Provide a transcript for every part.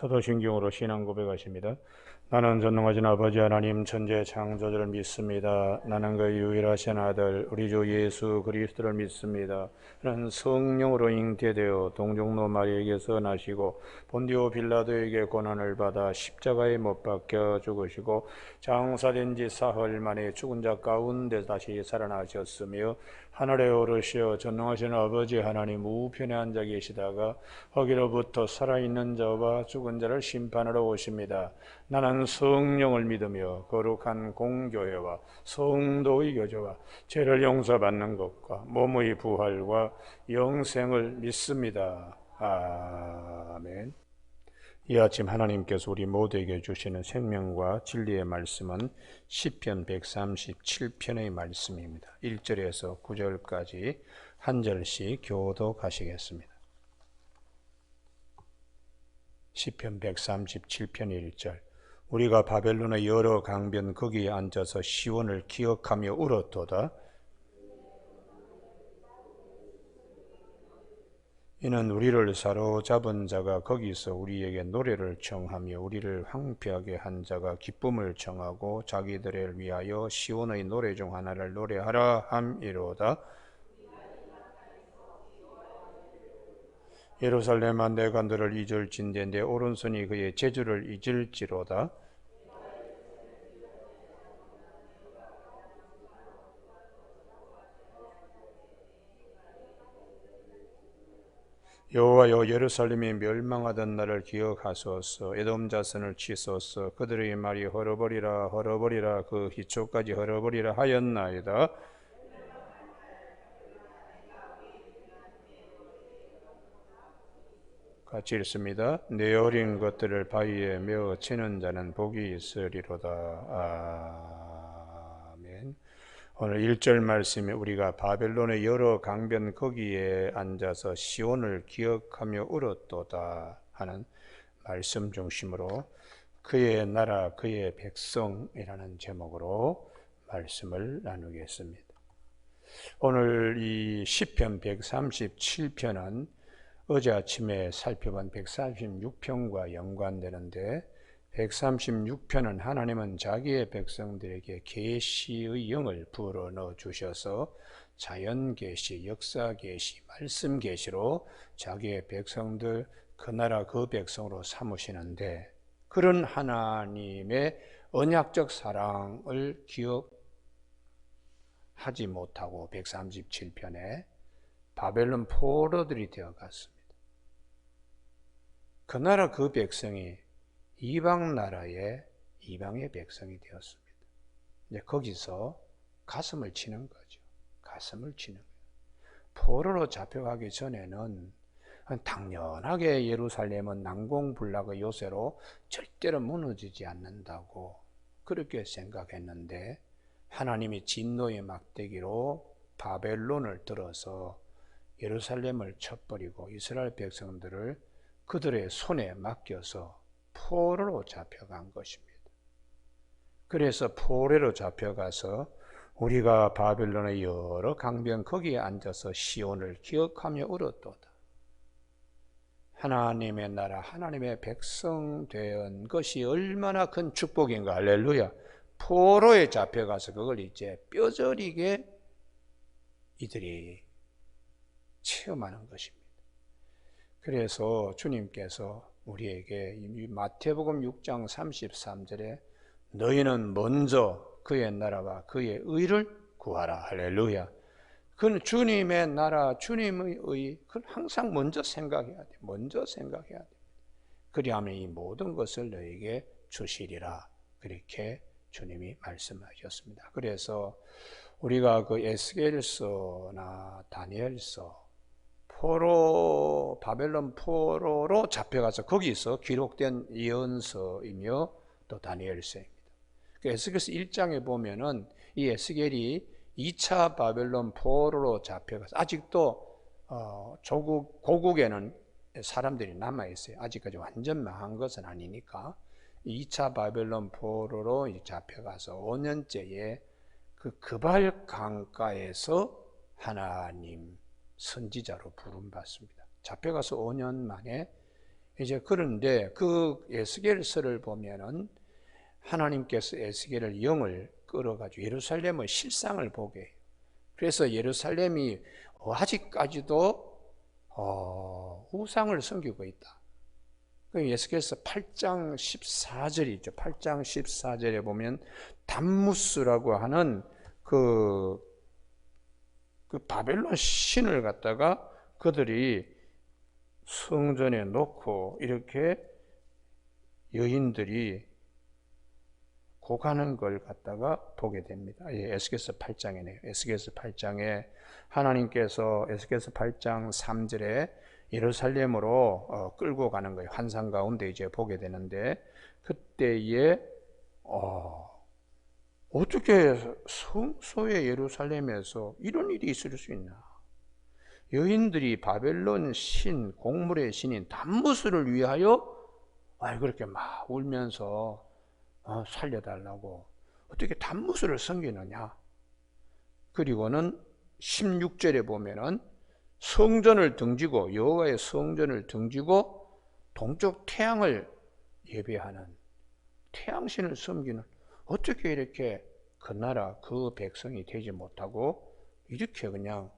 사도신경으로 신앙 고백하십니다. 나는 전능하신 아버지 하나님 천재 창조주를 믿습니다. 나는 그의 유일하신 아들 우리 주 예수 그리스도를 믿습니다. 나는 성령으로 잉태되어 동정노 마리에게서 나시고 본디오 빌라도에게 고난을 받아 십자가에 못 박혀 죽으시고 장사된 지 사흘 만에 죽은 자 가운데 다시 살아나셨으며 하늘에 오르시어 전능하신 아버지 하나님 우편에 앉아 계시다가 거기로부터 살아있는 자와 죽은 자를 심판하러 오십니다. 나는 성령을 믿으며 거룩한 공교회와 성도의 교제와 죄를 용서받는 것과 몸의 부활과 영생을 믿습니다. 아멘. 이 아침 하나님께서 우리 모두에게 주시는 생명과 진리의 말씀은 시편 137편의 말씀입니다. 1절에서 9절까지 한 절씩 교독하시겠습니다. 시편 137편 1절. 우리가 바벨론의 여러 강변 거기에 앉아서 시온을 기억하며 울었도다. 이는 우리를 사로잡은 자가 거기서 우리에게 노래를 청하며 우리를 황폐하게 한 자가 기쁨을 청하고 자기들을 위하여 시온의 노래 중 하나를 노래하라 함이로다. 예루살렘아 내가 너를 잊을진대 내 오른손이 그의 재주를 잊을지로다. 여호와여 예루살렘이 멸망하던 날을 기억하소서. 에돔 자손을 치소서. 그들의 말이 헐어버리라 헐어버리라 그 희초까지 헐어버리라 하였나이다. 같이 읽습니다. 내 어린 것들을 바위에 메어 치는 자는 복이 있으리로다. 아멘. 오늘 1절 말씀에 우리가 바벨론의 여러 강변 거기에 앉아서 시온을 기억하며 울었도다 하는 말씀 중심으로 그의 나라 그의 백성이라는 제목으로 말씀을 나누겠습니다. 오늘 이 시편 137편은 어제 아침에 살펴본 136편과 연관되는데 136편은 하나님은 자기의 백성들에게 계시의 영을 불어넣어 주셔서 자연 계시, 역사 계시, 말씀 계시로 자기의 백성들 그 나라 그 백성으로 삼으시는데 그런 하나님의 언약적 사랑을 기억하지 못하고 137편에 바벨론 포로들이 되어갔습니다. 그 나라 그 백성이 이방 나라의 이방의 백성이 되었습니다. 이제 거기서 가슴을 치는 거죠. 가슴을 치는 거예요. 포로로 잡혀가기 전에는 당연하게 예루살렘은 난공불락의 요새로 절대로 무너지지 않는다고 그렇게 생각했는데 하나님이 진노의 막대기로 바벨론을 들어서 예루살렘을 쳐버리고 이스라엘 백성들을 그들의 손에 맡겨서 포로로 잡혀간 것입니다. 그래서 포로로 잡혀가서 우리가 바벨론의 여러 강변 거기에 앉아서 시온을 기억하며 울었도다. 하나님의 나라, 하나님의 백성 된 것이 얼마나 큰 축복인가. 할렐루야. 포로에 잡혀가서 그걸 이제 뼈저리게 이들이 체험하는 것입니다. 그래서 주님께서 우리에게 마태복음 6장 33절에 너희는 먼저 그의 나라와 그의 의를 구하라. 할렐루야. 그건 주님의 나라, 주님의 의, 그건 항상 먼저 생각해야 돼. 먼저 생각해야 돼. 그리하면 이 모든 것을 너에게 주시리라. 그렇게 주님이 말씀하셨습니다. 그래서 우리가 그 에스겔서나 다니엘서 바벨론 포로로 잡혀가서 거기서 기록된 예언서이며 또 다니엘서입니다. 에스겔서 1장에 보면은 이 에스겔이 2차 바벨론 포로로 잡혀가서 아직도 고국에는 사람들이 남아있어요. 아직까지 완전 망한 것은 아니니까 2차 바벨론 포로로 잡혀가서 5년째에 그 그발 강가에서 하나님 선지자로 부름받습니다. 잡혀가서 5년 만에 이제 그런데 그 에스겔서를 보면은 하나님께서 에스겔을 영을 끌어가지고 예루살렘의 실상을 보게 해요. 그래서 예루살렘이 아직까지도 우상을 섬기고 있다. 에스겔서 8장 14절이 있죠. 8장 14절에 보면 담무스라고 하는 그 바벨론 신을 갖다가 그들이 성전에 놓고 이렇게 여인들이 고가는 걸 갖다가 보게 됩니다. 에스겔서 8장이네요. 에스겔서 8장에 하나님께서 에스겔서 8장 3절에 예루살렘으로 끌고 가는 거예요. 환상 가운데 이제 보게 되는데 그때에 어떻게 성소의 예루살렘에서 이런 일이 있을 수 있나? 여인들이 바벨론 신, 곡물의 신인 담무스를 위하여 그렇게 막 울면서 살려달라고 어떻게 담무스를 섬기느냐? 그리고는 16절에 보면은 성전을 등지고 여호와의 성전을 등지고 동쪽 태양을 예배하는 태양신을 섬기는 어떻게 이렇게 그 나라 그 백성이 되지 못하고 이렇게 그냥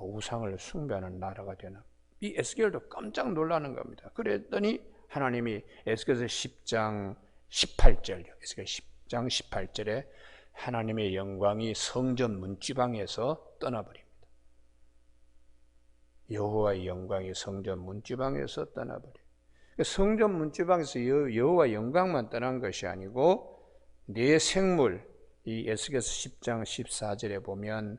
우상을 숭배하는 나라가 되는 이 에스겔도 깜짝 놀라는 겁니다. 그랬더니 하나님이 에스겔서 10장 18절 에스겔 10장 18절에 하나님의 영광이 성전 문지방에서 떠나버립니다. 여호와의 영광이 성전 문지방에서 떠나버려요. 성전 문지방에서 여호와 영광만 떠난 것이 아니고 내 생물, 이 에스겔서 10장 14절에 보면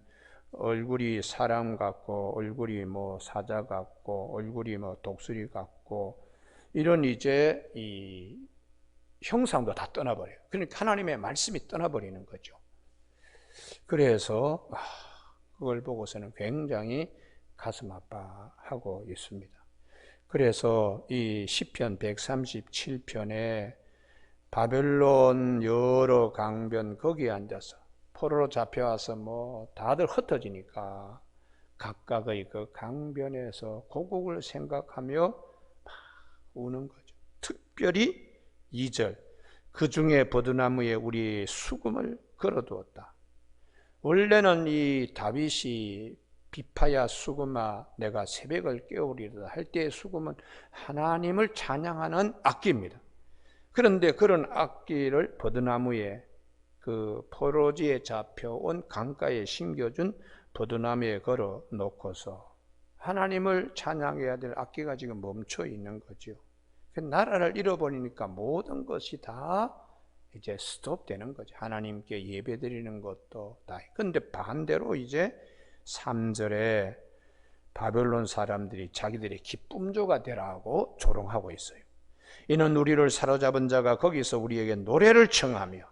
얼굴이 사람 같고 얼굴이 사자 같고 얼굴이 독수리 같고 이런 이제 이 형상도 다 떠나버려요. 그러니까 하나님의 말씀이 떠나버리는 거죠. 그래서 그걸 보고서는 굉장히 가슴 아파하고 있습니다. 그래서 이 시편 137편에 바벨론 여러 강변 거기에 앉아서 포로로 잡혀와서 다들 흩어지니까 각각의 그 강변에서 고국을 생각하며 막 우는 거죠. 특별히 2절 그 중에 버드나무에 우리 수금을 걸어두었다. 원래는 이 다윗이 비파야 수금아 내가 새벽을 깨우리로다 할 때의 수금은 하나님을 찬양하는 악기입니다. 그런데 그런 악기를 버드나무에 그 포로지에 잡혀온 강가에 심겨준 버드나무에 걸어 놓고서 하나님을 찬양해야 될 악기가 지금 멈춰 있는 거죠. 나라를 잃어버리니까 모든 것이 다 이제 스톱되는 거죠. 하나님께 예배드리는 것도 다. 근데 반대로 이제 3절에 바벨론 사람들이 자기들의 기쁨조가 되라고 조롱하고 있어요. 이는 우리를 사로잡은 자가 거기서 우리에게 노래를 청하며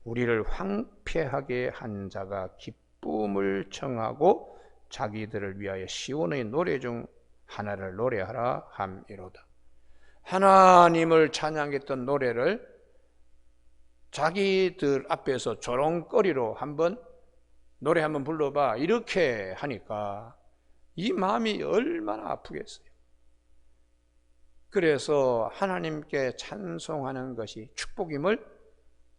우리를 황폐하게 한 자가 기쁨을 청하고 자기들을 위하여 시온의 노래 중 하나를 노래하라 함이로다. 하나님을 찬양했던 노래를 자기들 앞에서 조롱거리로 노래 한번 불러봐 이렇게 하니까 이 마음이 얼마나 아프겠어요. 그래서 하나님께 찬송하는 것이 축복임을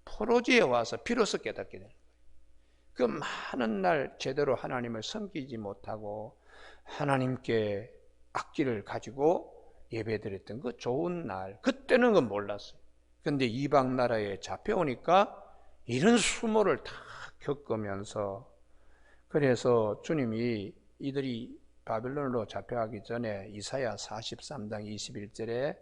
포로지에 와서 비로소 깨닫게 되는 거예요. 그 많은 날 제대로 하나님을 섬기지 못하고 하나님께 악기를 가지고 예배드렸던 그 좋은 날, 그때는 그건 몰랐어요. 그런데 이방 나라에 잡혀오니까 이런 수모를 다 겪으면서 그래서 주님이 이들이 바벨론으로 잡혀가기 전에 이사야 43장 21절에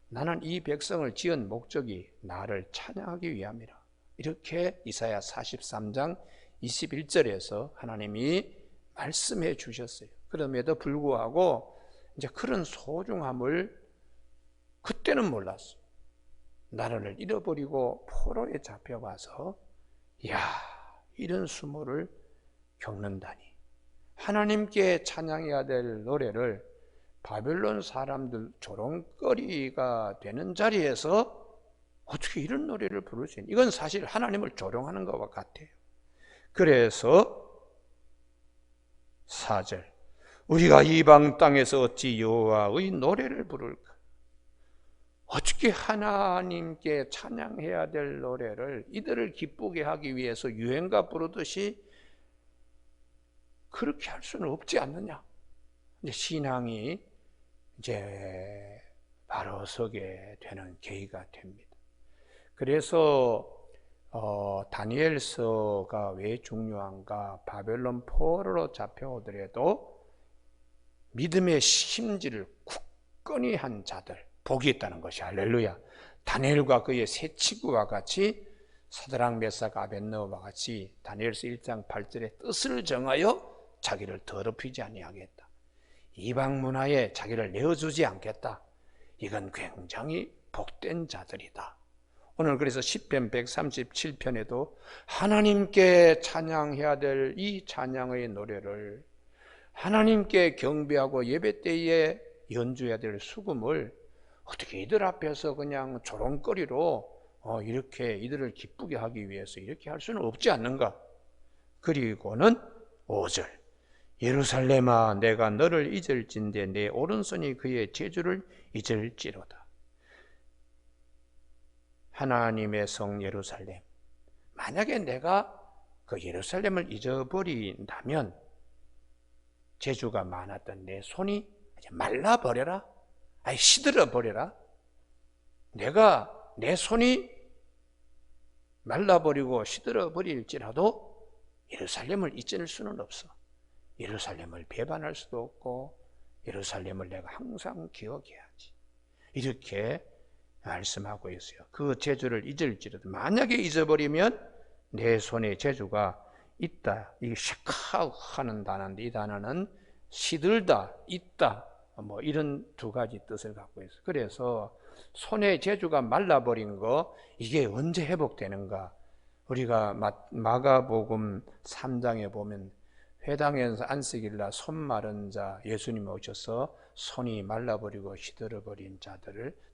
나는 이 백성을 지은 목적이 나를 찬양하기 위함이라. 이렇게 이사야 43장 21절에서 하나님이 말씀해 주셨어요. 그럼에도 불구하고 이제 그런 소중함을 그때는 몰랐어. 나라를 잃어버리고 포로에 잡혀가서 이런 수모를 겪는다니. 하나님께 찬양해야 될 노래를 바벨론 사람들 조롱거리가 되는 자리에서 어떻게 이런 노래를 부를 수 있냐. 이건 사실 하나님을 조롱하는 것과 같아요. 그래서 4절 우리가 이방 땅에서 어찌 여호와의 노래를 부를까. 어떻게 하나님께 찬양해야 될 노래를 이들을 기쁘게 하기 위해서 유행가 부르듯이 그렇게 할 수는 없지 않느냐. 이제 신앙이 이제 바로 서게 되는 계기가 됩니다. 그래서 다니엘서가 왜 중요한가? 바벨론 포로로 잡혀오더라도 믿음의 심지를 굳건히 한 자들 복이 있다는 것이 할렐루야. 다니엘과 그의 세 친구와 같이 사드락 메삭 아벳느고와 같이 다니엘서 1장 8절에 뜻을 정하여 자기를 더럽히지 아니하겠다. 이방 문화에 자기를 내어주지 않겠다. 이건 굉장히 복된 자들이다. 오늘 그래서 시편 137편에도 하나님께 찬양해야 될 이 찬양의 노래를 하나님께 경배하고 예배 때에 연주해야 될 수금을 어떻게 이들 앞에서 그냥 조롱거리로 이렇게 이들을 기쁘게 하기 위해서 이렇게 할 수는 없지 않는가. 그리고는 5절 예루살렘아 내가 너를 잊을진대 내 오른손이 그의 제주를 잊을지로다. 하나님의 성 예루살렘, 만약에 내가 그 예루살렘을 잊어버린다면 제주가 많았던 내 손이 말라버려라, 아니 시들어버려라. 내가 내 손이 말라버리고 시들어버릴지라도 예루살렘을 잊을 수는 없어. 예루살렘을 배반할 수도 없고 예루살렘을 내가 항상 기억해야지. 이렇게 말씀하고 있어요. 그 제주를 잊을지라도 만약에 잊어버리면 내 손에 제주가 있다. 이게 샤카우 하는 단어인데 이 단어는 시들다, 있다 뭐 이런 두 가지 뜻을 갖고 있어요. 그래서 손에 제주가 말라버린 거 이게 언제 회복되는가? 우리가 마가복음 3장에 보면 회당에서 안식일날 손 마른 자 예수님이 오셔서 손이 말라버리고 시들어버린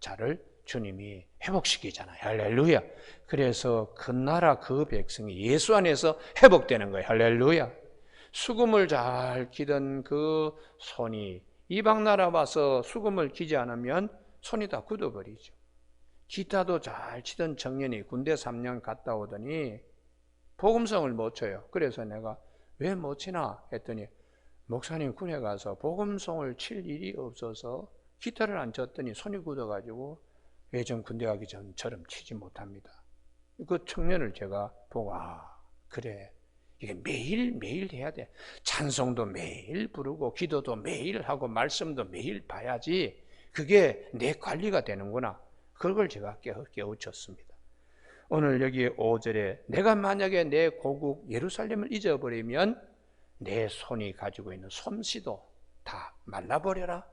자를 주님이 회복시키잖아요. 할렐루야. 그래서 그 나라 그 백성이 예수 안에서 회복되는 거예요. 할렐루야. 수금을 잘 기던 그 손이 이방 나라 와서 수금을 기지 않으면 손이 다 굳어버리죠. 기타도 잘 치던 청년이 군대 3년 갔다 오더니 복음성을 못 쳐요. 그래서 내가 왜 못 치나 했더니 목사님 군에 가서 복음성을 칠 일이 없어서 기타를 안 쳤더니 손이 굳어가지고 예전 군대 가기 전처럼 치지 못합니다. 그 청년을 제가 보고 그래 이게 매일 해야 돼. 찬송도 매일 부르고 기도도 매일 하고 말씀도 매일 봐야지 그게 내 관리가 되는구나. 그걸 제가 깨우쳤습니다. 오늘 여기 5절에 내가 만약에 내 고국 예루살렘을 잊어버리면 내 손이 가지고 있는 솜씨도 다 말라버려라.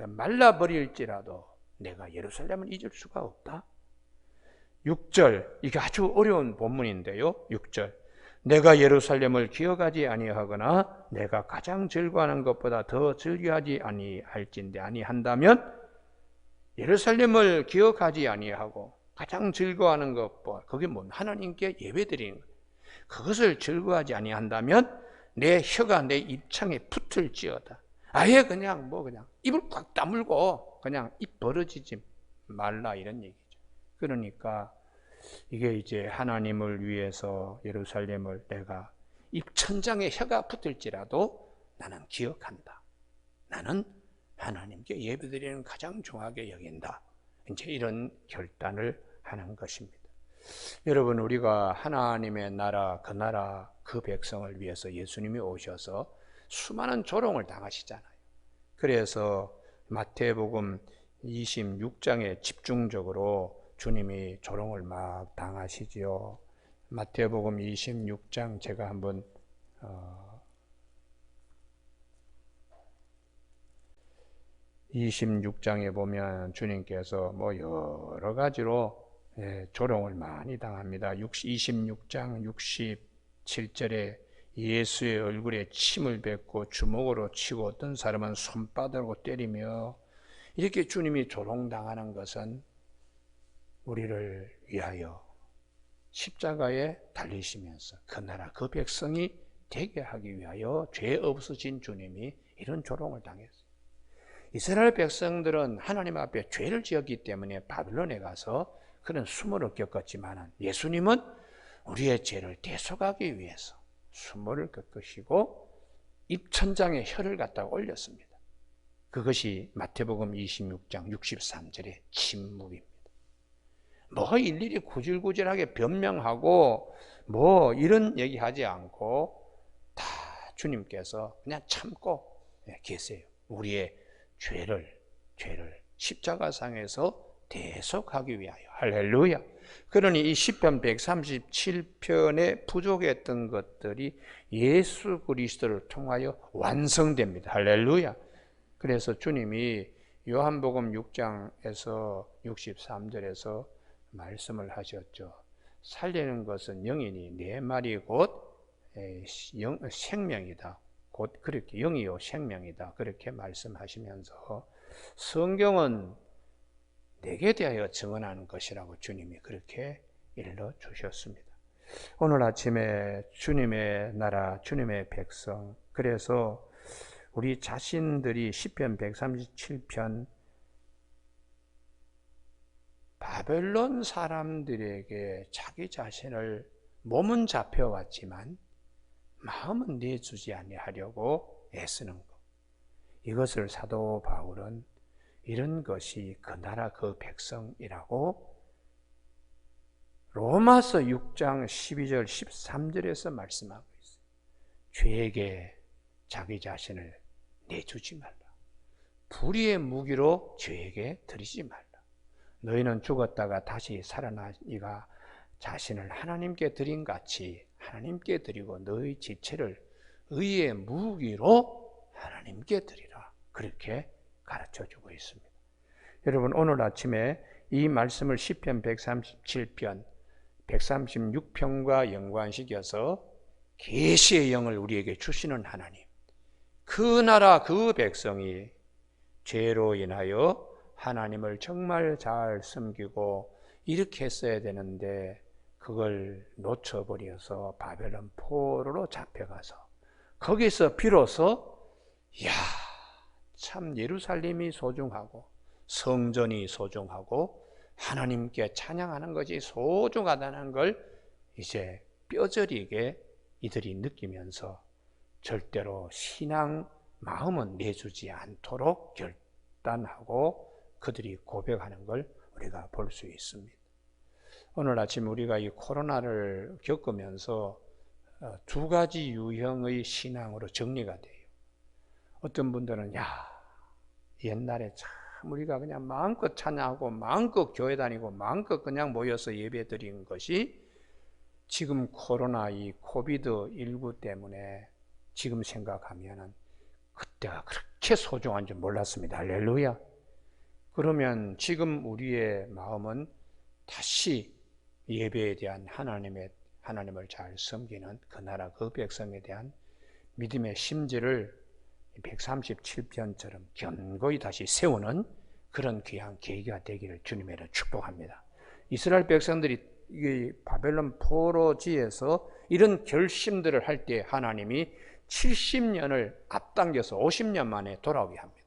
말라버릴지라도 내가 예루살렘을 잊을 수가 없다. 6절 이게 아주 어려운 본문인데요. 6절 내가 예루살렘을 기억하지 아니하거나 내가 가장 즐거워하는 것보다 더 즐겨하지 아니할진대 아니한다면 예루살렘을 기억하지 아니하고 가장 즐거워하는 것보다 그게 뭐 하나님께 예배드리는 거예요. 그것을 즐거워하지 아니한다면 내 혀가 내 입창에 붙을지어다. 아예 그냥 입을 꽉 다물고 그냥 입 벌어지지 말라 이런 얘기죠. 그러니까 이게 이제 하나님을 위해서 예루살렘을 내가 입천장에 혀가 붙을지라도 나는 기억한다. 나는 하나님께 예배드리는 가장 중하게 여긴다. 이제 이런 결단을 하는 것입니다. 여러분 우리가 하나님의 나라 그 백성을 위해서 예수님이 오셔서 수많은 조롱을 당하시잖아요. 그래서 마태복음 26장에 집중적으로 주님이 조롱을 막 당하시지요. 마태복음 26장 제가 한번 26장에 보면 주님께서 뭐 여러 가지로 조롱을 많이 당합니다. 26장 67절에 예수의 얼굴에 침을 뱉고 주먹으로 치고 어떤 사람은 손바닥으로 때리며 이렇게 주님이 조롱당하는 것은 우리를 위하여 십자가에 달리시면서 그 나라 그 백성이 되게 하기 위하여 죄 없으신 주님이 이런 조롱을 당했어요. 이스라엘 백성들은 하나님 앞에 죄를 지었기 때문에 바벨론에 가서 그런 수모를 겪었지만 예수님은 우리의 죄를 대속하기 위해서 수모를 겪으시고 입천장에 혀를 갖다가 올렸습니다. 그것이 마태복음 26장 63절의 침묵입니다. 뭐 일일이 구질구질하게 변명하고 뭐 이런 얘기하지 않고 다 주님께서 그냥 참고 계세요. 우리의 죄를 십자가상에서 대속하기 위하여. 할렐루야. 그러니 이 시편 137편에 부족했던 것들이 예수 그리스도를 통하여 완성됩니다. 할렐루야. 그래서 주님이 요한복음 6장에서 63절에서 말씀을 하셨죠. 살리는 것은 영이니 내 말이 곧 생명이다. 곧 그렇게 영이요 생명이다. 그렇게 말씀하시면서 성경은 내게 대하여 증언하는 것이라고 주님이 그렇게 일러주셨습니다. 오늘 아침에 주님의 나라, 주님의 백성, 그래서 우리 자신들이 시편 137편 바벨론 사람들에게 자기 자신을 몸은 잡혀왔지만 마음은 내주지 아니하려고 애쓰는 것. 이것을 사도 바울은 이런 것이 그 나라 그 백성이라고 로마서 6장 12절 13절에서 말씀하고 있어요. 죄에게 자기 자신을 내주지 말라. 불의의 무기로 죄에게 드리지 말라. 너희는 죽었다가 다시 살아나니가 자신을 하나님께 드린 같이 하나님께 드리고 너희 지체를 의의 무기로 하나님께 드리라. 그렇게 가르쳐주고 있습니다. 여러분 오늘 아침에 이 말씀을 시편 137편, 136편과 연관시켜서 계시의 영을 우리에게 주시는 하나님, 그 나라 그 백성이 죄로 인하여 하나님을 정말 잘 섬기고 이렇게 했어야 되는데 그걸 놓쳐버려서 바벨론 포로로 잡혀가서 거기서 비로소 참 예루살렘이 소중하고 성전이 소중하고 하나님께 찬양하는 것이 소중하다는 걸 이제 뼈저리게 이들이 느끼면서 절대로 신앙 마음은 내주지 않도록 결단하고 그들이 고백하는 걸 우리가 볼 수 있습니다. 오늘 아침 우리가 이 코로나를 겪으면서 두 가지 유형의 신앙으로 정리가 돼요. 어떤 분들은 옛날에 참 우리가 그냥 마음껏 찬양하고 마음껏 교회 다니고 마음껏 그냥 모여서 예배 드린 것이 지금 코로나 이 코비드19 때문에 지금 생각하면은 그때가 그렇게 소중한 줄 몰랐습니다. 할렐루야. 그러면 지금 우리의 마음은 다시 예배에 대한 하나님을 잘 섬기는 그 나라 그 백성에 대한 믿음의 심지를 137편처럼 견고히 다시 세우는 그런 귀한 계기가 되기를 주님으로 축복합니다. 이스라엘 백성들이 이 바벨론 포로지에서 이런 결심들을 할 때 하나님이 70년을 앞당겨서 50년 만에 돌아오게 합니다.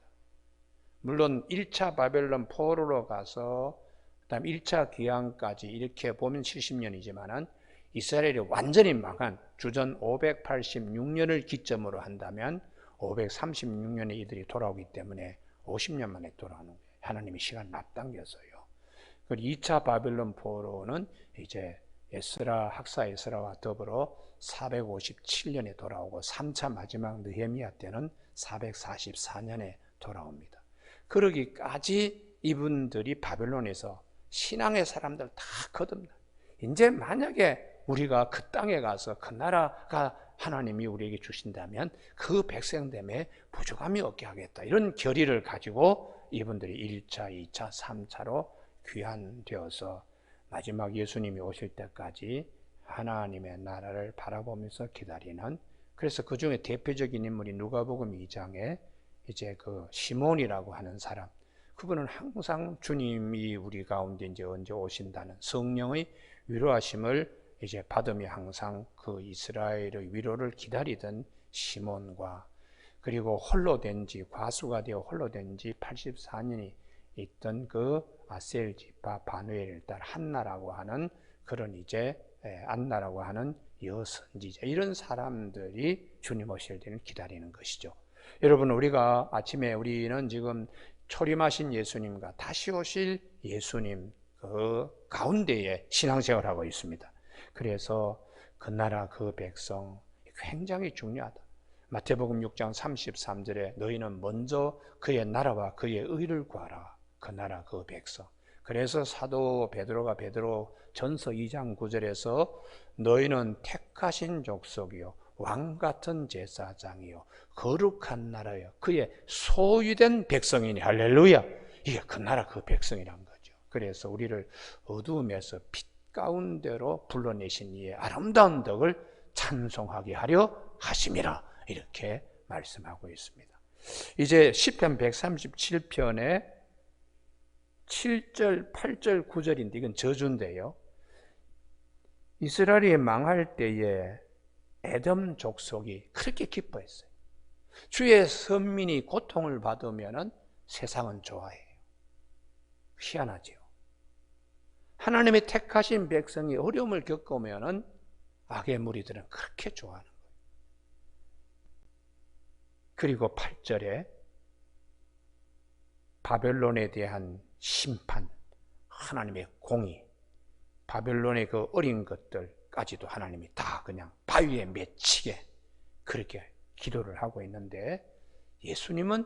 물론 1차 바벨론 포로로 가서 그다음 1차 귀환까지 이렇게 보면 70년이지만은 이스라엘이 완전히 망한 주전 586년을 기점으로 한다면 536년에 이들이 돌아오기 때문에 50년 만에 돌아오는 거예요. 하나님이 시간을 앞당겨서요. 그리고 2차 바벨론 포로는 이제 학사 에스라와 더불어 457년에 돌아오고 3차 마지막 느헤미야 때는 444년에 돌아옵니다. 그러기까지 이분들이 바벨론에서 신앙의 사람들 다 거듭나. 이제 만약에 우리가 그 땅에 가서 그 나라가 하나님이 우리에게 주신다면 그 백성됨에 부족함이 없게 하겠다. 이런 결의를 가지고 이분들이 1차, 2차, 3차로 귀환되어서 마지막 예수님이 오실 때까지 하나님의 나라를 바라보면서 기다리는, 그래서 그 중에 대표적인 인물이 누가복음 2장에 이제 그 시몬이라고 하는 사람, 그분은 항상 주님이 우리 가운데 이제 언제 오신다는 성령의 위로하심을 이제 받으며 항상 그 이스라엘의 위로를 기다리던 시몬과 그리고 홀로 된 지, 과수가 되어 홀로 된 지 84년이 있던 그 아셀 지파 바누엘을 딸 한나라고 하는 그런 이제 안나라고 하는 여선지자, 이런 사람들이 주님 오실 때를 기다리는 것이죠. 여러분, 우리가 아침에 우리는 지금 초림하신 예수님과 다시 오실 예수님 그 가운데에 신앙생활을 하고 있습니다. 그래서 그 나라 그 백성 굉장히 중요하다. 마태복음 6장 33절에 너희는 먼저 그의 나라와 그의 의를 구하라. 그 나라 그 백성. 그래서 사도 베드로가 베드로 전서 2장 9절에서 너희는 택하신 족속이요 왕같은 제사장이요 거룩한 나라요 그의 소유된 백성이니. 할렐루야. 이게 그 나라 그 백성이란 거죠. 그래서 우리를 어두움에서 빛 가운데로 불러내신 이의 아름다운 덕을 찬송하게 하려 하심이라, 이렇게 말씀하고 있습니다. 이제 시편 137편에 7절, 8절, 9절인데 이건 저주인데요. 이스라엘이 망할 때에 에돔 족속이 그렇게 기뻐했어요. 주의 선민이 고통을 받으면 세상은 좋아해요. 희한하죠. 하나님의 택하신 백성이 어려움을 겪으면 악의 무리들은 그렇게 좋아하는 거예요. 그리고 8절에 바벨론에 대한 심판, 하나님의 공의, 바벨론의 그 어린 것들까지도 하나님이 다 그냥 바위에 맺히게 그렇게 기도를 하고 있는데, 예수님은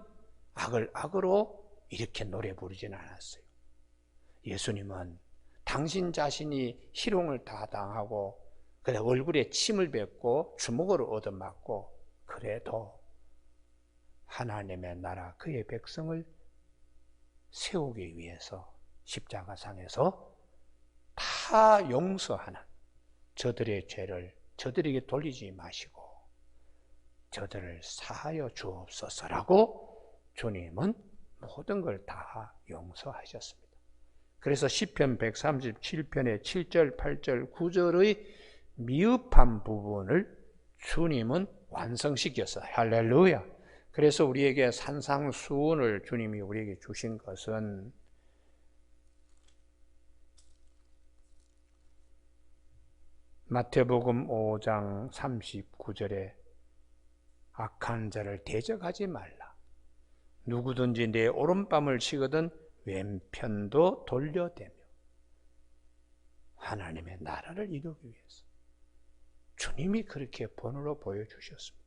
악을 악으로 이렇게 노래 부르지는 않았어요. 예수님은 당신 자신이 희롱을 다 당하고 그래 얼굴에 침을 뱉고 주먹으로 얻어맞고 그래도 하나님의 나라 그의 백성을 세우기 위해서 십자가상에서 다 용서하는, 저들의 죄를 저들에게 돌리지 마시고 저들을 사하여 주옵소서라고 주님은 모든 걸 다 용서하셨습니다. 그래서 시편 137편의 7절, 8절, 9절의 미흡한 부분을 주님은 완성시켰어요. 할렐루야. 그래서 우리에게 산상수훈을 주님이 우리에게 주신 것은 마태복음 5장 39절에 악한 자를 대적하지 말라. 누구든지 내 오른밤을 치거든 왼편도 돌려대며. 하나님의 나라를 이루기 위해서 주님이 그렇게 본으로 보여주셨습니다.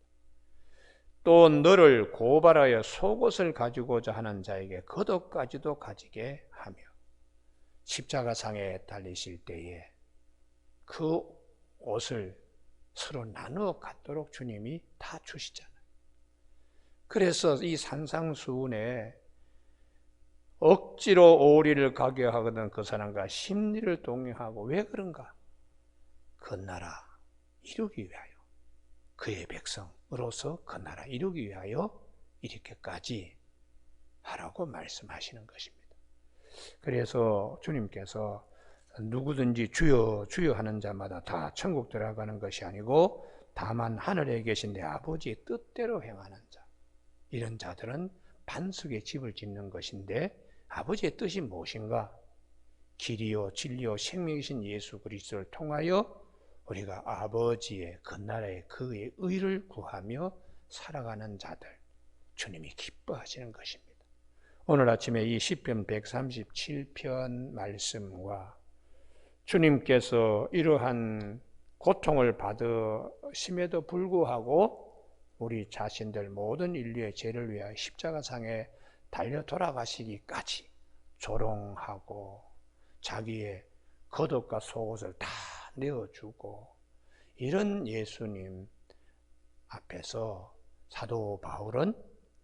또 너를 고발하여 속옷을 가지고자 하는 자에게 겉옷까지도 가지게 하며, 십자가상에 달리실 때에 그 옷을 서로 나누어 갖도록 주님이 다 주시잖아요. 그래서 이 산상수훈에 억지로 오리를 가게 하거든 그 사람과 심리를 동요하고, 왜 그런가? 그 나라 이루기 위하여, 그의 백성으로서 그 나라 이루기 위하여 이렇게까지 하라고 말씀하시는 것입니다. 그래서 주님께서 누구든지 주여 주여 하는 자마다 다 천국 들어가는 것이 아니고 다만 하늘에 계신 내 아버지의 뜻대로 행하는 자, 이런 자들은 반석에 집을 짓는 것인데, 아버지의 뜻이 무엇인가? 길이요 진리요 생명이신 예수 그리스도를 통하여 우리가 아버지의 그 나라의 그의 의를 구하며 살아가는 자들, 주님이 기뻐하시는 것입니다. 오늘 아침에 이 시편 137편 말씀과 주님께서 이러한 고통을 받으심에도 불구하고 우리 자신들 모든 인류의 죄를 위하여 십자가상에 달려 돌아가시기까지 조롱하고 자기의 겉옷과 속옷을 다 내어주고, 이런 예수님 앞에서 사도 바울은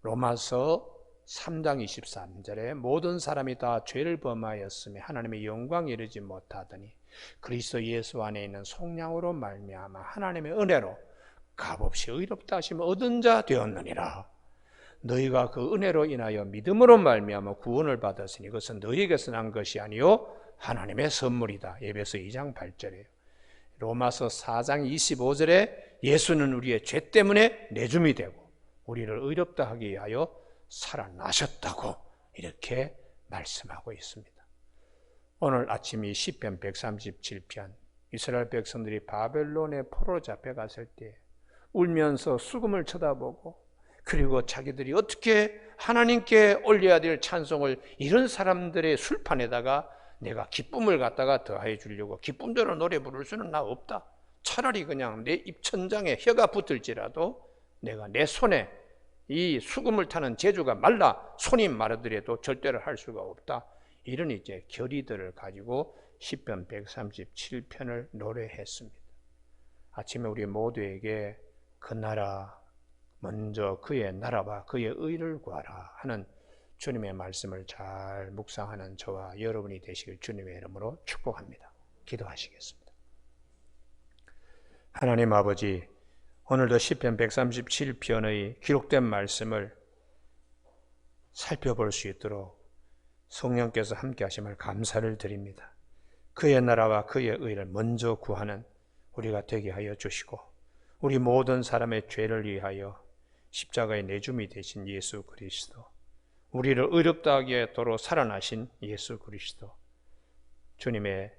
로마서 3장 23절에 모든 사람이 다 죄를 범하였으며 하나님의 영광에 이르지 못하더니 그리스도 예수 안에 있는 속량으로 말미암아 하나님의 은혜로 값없이 의롭다 하심을 얻은 자 되었느니라. 너희가 그 은혜로 인하여 믿음으로 말미암아 구원을 받았으니 이것은 너희에게서 난 것이 아니요 하나님의 선물이다. 에베소 2장 8절이에요. 로마서 4장 25절에 예수는 우리의 죄 때문에 내줌이 되고 우리를 의롭다 하기 위하여 살아나셨다고 이렇게 말씀하고 있습니다. 오늘 아침 이 시편 137편, 이스라엘 백성들이 바벨론에 포로 잡혀갔을 때 울면서 수금을 쳐다보고, 그리고 자기들이 어떻게 하나님께 올려야 될 찬송을 이런 사람들의 술판에다가 내가 기쁨을 갖다가 더해 주려고, 기쁨대로 노래 부를 수는 나 없다, 차라리 그냥 내 입천장에 혀가 붙을지라도 내가 내 손에 이 수금을 타는 제주가 말라 손이 마르더라도 절대로 할 수가 없다, 이런 이제 결의들을 가지고 시편 137편을 노래했습니다. 아침에 우리 모두에게 그 나라, 먼저 그의 나라와 그의 의를 구하라 하는 주님의 말씀을 잘 묵상하는 저와 여러분이 되시길 주님의 이름으로 축복합니다. 기도하시겠습니다. 하나님 아버지, 오늘도 시편 137편의 기록된 말씀을 살펴볼 수 있도록 성령께서 함께 하심을 감사를 드립니다. 그의 나라와 그의 의를 먼저 구하는 우리가 되게 하여 주시고, 우리 모든 사람의 죄를 위하여 십자가의 내줌이 되신 예수 그리스도, 우리를 의롭다 하기에 도로 살아나신 예수 그리스도, 주님의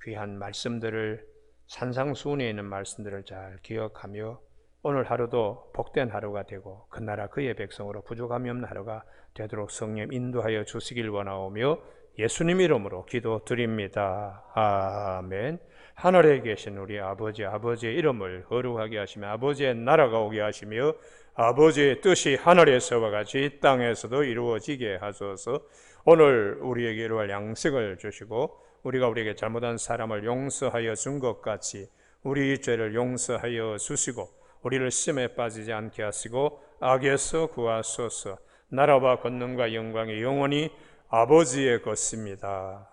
귀한 말씀들을, 산상수훈에 있는 말씀들을 잘 기억하며 오늘 하루도 복된 하루가 되고 그 나라 그의 백성으로 부족함이 없는 하루가 되도록 성령 인도하여 주시길 원하오며 예수님 이름으로 기도드립니다. 아멘. 하늘에 계신 우리 아버지, 아버지의 이름을 거룩하게 하시며 아버지의 나라가 오게 하시며 아버지의 뜻이 하늘에서와 같이 땅에서도 이루어지게 하소서. 오늘 우리에게 이루어질 양식을 주시고 우리가 우리에게 잘못한 사람을 용서하여 준 것 같이 우리 죄를 용서하여 주시고 우리를 시험에 빠지지 않게 하시고 악에서 구하소서. 나라와 권능과 영광이 영원히 아버지의 것입니다.